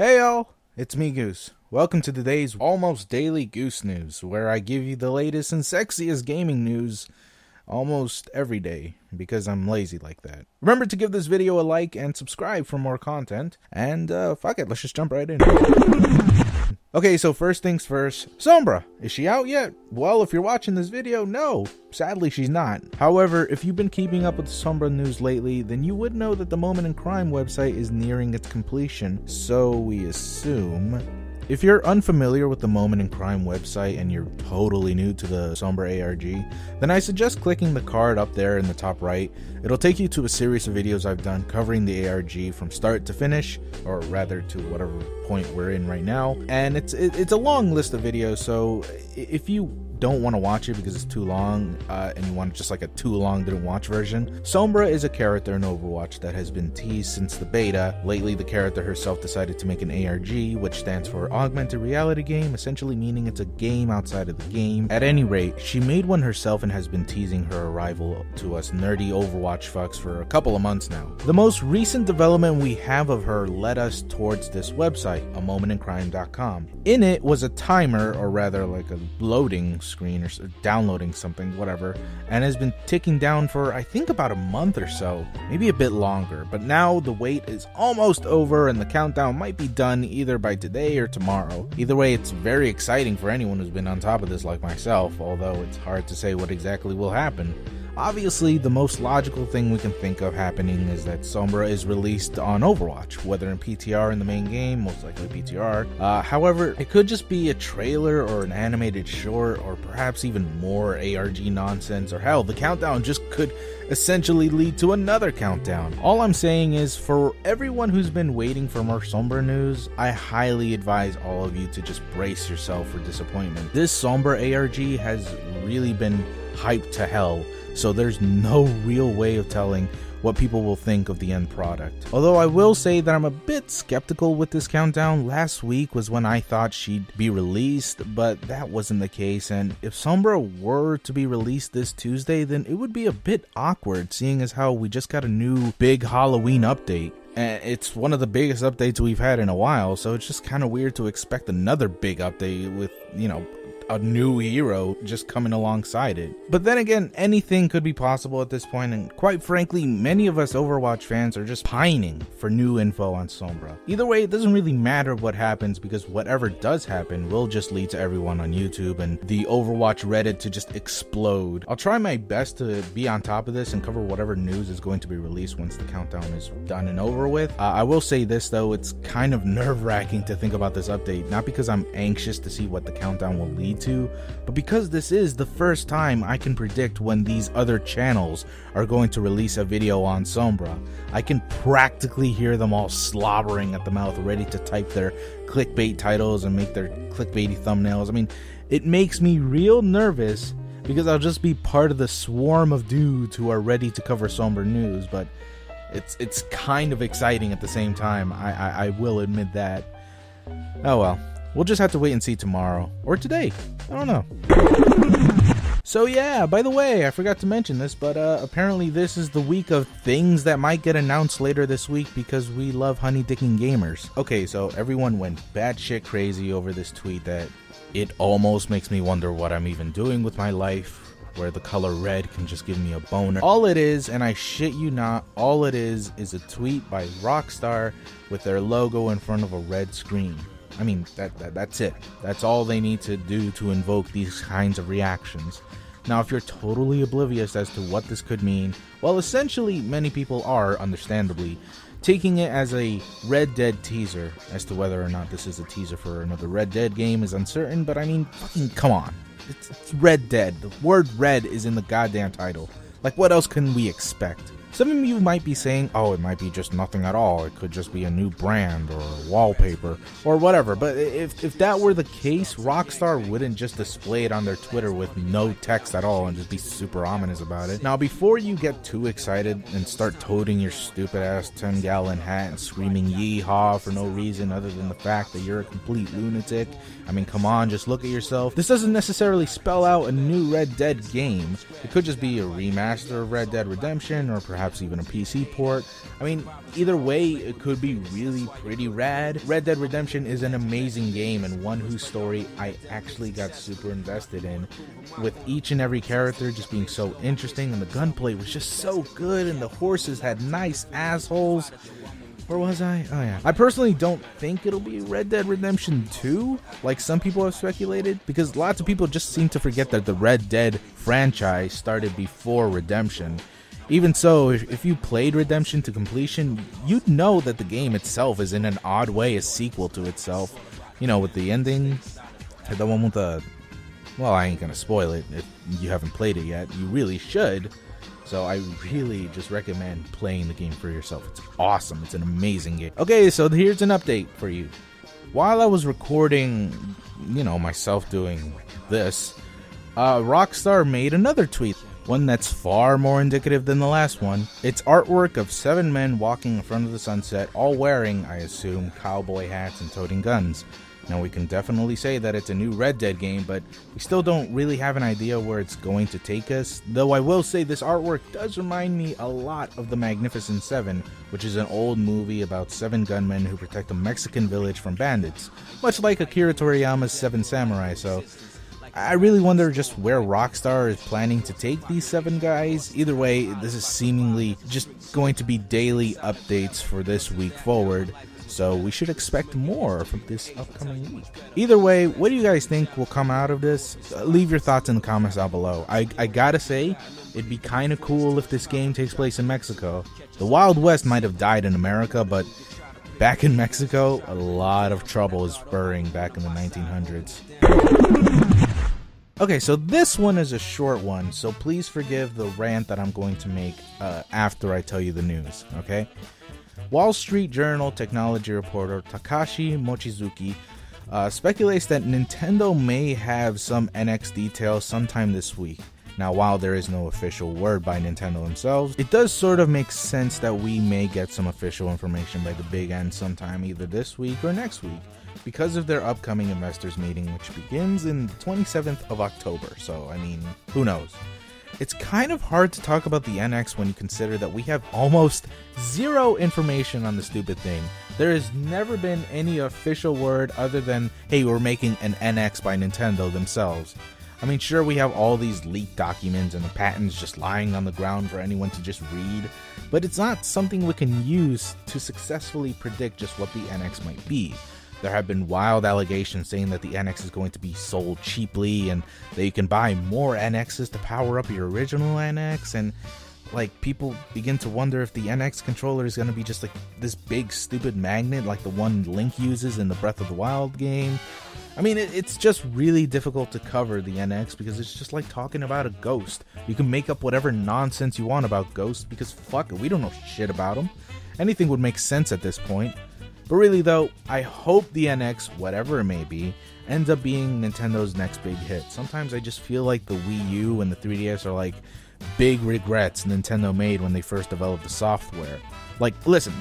Hey y'all, it's me Goose. Welcome to today's almost daily Goose News, where I give you the latest and sexiest gaming news almost every day, because I'm lazy like that. Remember to give this video a like and subscribe for more content, and fuck it, let's just jump right in. Okay, so first things first, Sombra, is she out yet? Well, if you're watching this video, no, sadly she's not. However, if you've been keeping up with Sombra news lately, then you would know that the Moment in Crime website is nearing its completion, so we assume. If you're unfamiliar with the Moment in Crime website and you're totally new to the Sombra ARG, then I suggest clicking the card up there in the top right. It'll take you to a series of videos I've done covering the ARG from start to finish, or rather to whatever point we're in right now. And it's a long list of videos, so if you don't want to watch it because it's too long and you want just like a too long didn't watch version, Sombra is a character in Overwatch that has been teased since the beta. Lately, the character herself decided to make an ARG, which stands for Augmented Reality Game, essentially meaning it's a game outside of the game. At any rate, she made one herself and has been teasing her arrival to us nerdy Overwatch fucks for a couple of months now. The most recent development we have of her led us towards this website, amomentincrime.com. In it was a timer, or rather like a loading screen or downloading something, whatever, and has been ticking down for I think about a month or so, maybe a bit longer, but now the wait is almost over and the countdown might be done either by today or tomorrow. Either way, it's very exciting for anyone who's been on top of this like myself, although it's hard to say what exactly will happen. Obviously, the most logical thing we can think of happening is that Sombra is released on Overwatch, whether in PTR in the main game, most likely PTR. However, it could just be a trailer or an animated short, or perhaps even more ARG nonsense, or hell, the countdown just could essentially lead to another countdown. All I'm saying is, for everyone who's been waiting for more Sombra news, I highly advise all of you to just brace yourself for disappointment. This Sombra ARG has really been hyped to hell, so there's no real way of telling what people will think of the end product. Although I will say that I'm a bit skeptical with this countdown. Last week was when I thought she'd be released, but that wasn't the case, and if Sombra were to be released this Tuesday, then it would be a bit awkward, seeing as how we just got a new big Halloween update. And it's one of the biggest updates we've had in a while, so it's just kind of weird to expect another big update with, you know, a new hero just coming alongside it. But then again, anything could be possible at this point, and quite frankly, many of us Overwatch fans are just pining for new info on Sombra. Either way, it doesn't really matter what happens, because whatever does happen will just lead to everyone on YouTube and the Overwatch Reddit to just explode. I'll try my best to be on top of this and cover whatever news is going to be released once the countdown is done and over with. I will say this though, it's kind of nerve-wracking to think about this update, not because I'm anxious to see what the countdown will lead to, but because this is the first time I can predict when these other channels are going to release a video on Sombra. I can practically hear them all slobbering at the mouth, ready to type their clickbait titles and make their clickbaity thumbnails. I mean, it makes me real nervous because I'll just be part of the swarm of dudes who are ready to cover Sombra news, but it's kind of exciting at the same time. I will admit that. Oh well. We'll just have to wait and see tomorrow. Or today. I don't know. So yeah, by the way, I forgot to mention this, but apparently this is the week of things that might get announced later this week because we love honey-dicking gamers. Okay, so everyone went batshit crazy over this tweet that it almost makes me wonder what I'm even doing with my life, where the color red can just give me a boner. All it is, and I shit you not, all it is a tweet by Rockstar with their logo in front of a red screen. I mean, that's it. That's all they need to do to invoke these kinds of reactions. Now, if you're totally oblivious as to what this could mean, well, essentially, many people are, understandably, taking it as a Red Dead teaser. As to whether or not this is a teaser for another Red Dead game is uncertain, but I mean, fucking come on. It's Red Dead. The word red is in the goddamn title. Like, what else can we expect? Some of you might be saying, oh, it might be just nothing at all. It could just be a new brand or wallpaper or whatever. But if that were the case, Rockstar wouldn't just display it on their Twitter with no text at all and just be super ominous about it. Now, before you get too excited and start toting your stupid ass 10-gallon hat and screaming yeehaw for no reason other than the fact that you're a complete lunatic, I mean, come on, just look at yourself. This doesn't necessarily spell out a new Red Dead game. It could just be a remaster of Red Dead Redemption, or perhaps perhaps even a PC port. I mean, either way, it could be really pretty rad. Red Dead Redemption is an amazing game and one whose story I actually got super invested in, with each and every character just being so interesting, and the gunplay was just so good, and the horses had nice assholes. Where was I? Oh yeah. I personally don't think it'll be Red Dead Redemption 2, like some people have speculated, because lots of people just seem to forget that the Red Dead franchise started before Redemption. Even so, if you played Redemption to completion, you'd know that the game itself is in an odd way a sequel to itself. You know, with the ending, the one with the... Well, I ain't gonna spoil it if you haven't played it yet. You really should. So I really just recommend playing the game for yourself. It's awesome. It's an amazing game. Okay, so here's an update for you. While I was recording, you know, myself doing this, Rockstar made another tweet. One that's far more indicative than the last one. It's artwork of 7 men walking in front of the sunset, all wearing, I assume, cowboy hats and toting guns. Now, we can definitely say that it's a new Red Dead game, but we still don't really have an idea where it's going to take us. Though I will say this artwork does remind me a lot of The Magnificent Seven, which is an old movie about 7 gunmen who protect a Mexican village from bandits, much like Akira Toriyama's Seven Samurai. So I really wonder just where Rockstar is planning to take these 7 guys. Either way, this is seemingly just going to be daily updates for this week forward. So we should expect more from this upcoming week. Either way, what do you guys think will come out of this? Leave your thoughts in the comments down below. I gotta say, it'd be kind of cool if this game takes place in Mexico. The Wild West might have died in America, but back in Mexico, a lot of trouble is brewing back in the 1900s. Okay, so this one is a short one, so please forgive the rant that I'm going to make after I tell you the news, okay? Wall Street Journal technology reporter Takashi Mochizuki speculates that Nintendo may have some NX details sometime this week. Now, while there is no official word by Nintendo themselves, it does sort of make sense that we may get some official information by the big end sometime either this week or next week, because of their upcoming investors meeting, which begins in the 27th of October. So, I mean, who knows? It's kind of hard to talk about the NX when you consider that we have almost zero information on the stupid thing. There has never been any official word other than, hey, we're making an NX by Nintendo themselves. I mean, sure, we have all these leaked documents and the patents just lying on the ground for anyone to just read, but it's not something we can use to successfully predict just what the NX might be. There have been wild allegations saying that the NX is going to be sold cheaply and that you can buy more NXs to power up your original NX, and like people begin to wonder if the NX controller is going to be just like this big stupid magnet like the one Link uses in the Breath of the Wild game. I mean, it's just really difficult to cover the NX because it's just like talking about a ghost. You can make up whatever nonsense you want about ghosts because fuck it, we don't know shit about them. Anything would make sense at this point. But really though, I hope the NX, whatever it may be, ends up being Nintendo's next big hit. Sometimes I just feel like the Wii U and the 3DS are like big regrets Nintendo made when they first developed the software. Like, listen,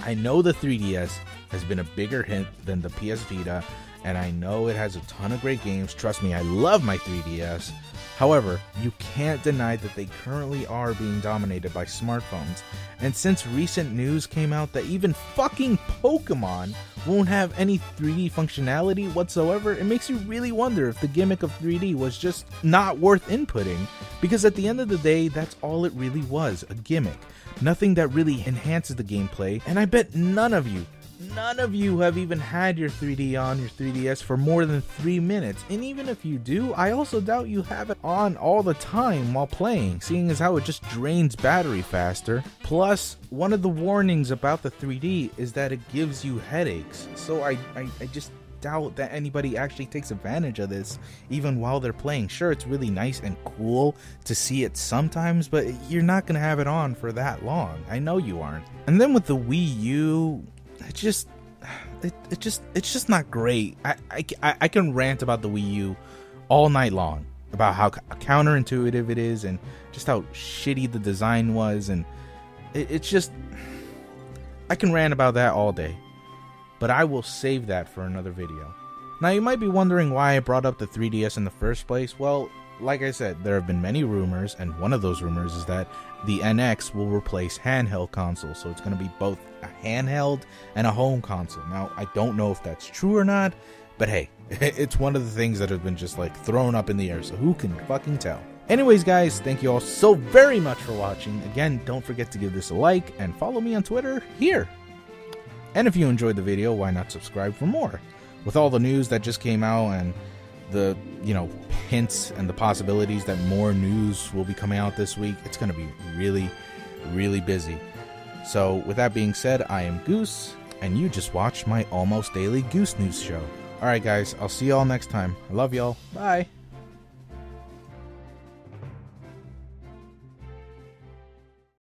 I know the 3DS has been a bigger hit than the PS Vita, and I know it has a ton of great games. Trust me, I love my 3DS. However, you can't deny that they currently are being dominated by smartphones. And since recent news came out that even fucking Pokemon won't have any 3D functionality whatsoever, it makes you really wonder if the gimmick of 3D was just not worth inputting. Because at the end of the day, that's all it really was, a gimmick. Nothing that really enhances the gameplay, and I bet none of you have even had your 3D on your 3DS for more than 3 minutes, and even if you do, I also doubt you have it on all the time while playing, seeing as how it just drains battery faster. Plus, one of the warnings about the 3D is that it gives you headaches, so I just doubt that anybody actually takes advantage of this even while they're playing. Sure, it's really nice and cool to see it sometimes, but you're not gonna have it on for that long. I know you aren't. And then with the Wii U, it's just not great. I can rant about the Wii U all night long about how counterintuitive it is and just how shitty the design was, and it's just, I can rant about that all day, but I will save that for another video. Now you might be wondering why I brought up the 3DS in the first place. Well, like I said, there have been many rumors, and one of those rumors is that the NX will replace handheld consoles. So it's going to be both a handheld and a home console. Now, I don't know if that's true or not, but hey, it's one of the things that have been just like thrown up in the air, so who can fucking tell? Anyways, guys, thank you all so very much for watching. Again, don't forget to give this a like and follow me on Twitter here. And if you enjoyed the video, why not subscribe for more? With all the news that just came out and the, hints and the possibilities that more news will be coming out this week, it's going to be really, really busy. So with that being said, I am Goose, and you just watched my almost daily Goose News show. Alright guys, I'll see y'all next time. I love y'all. Bye.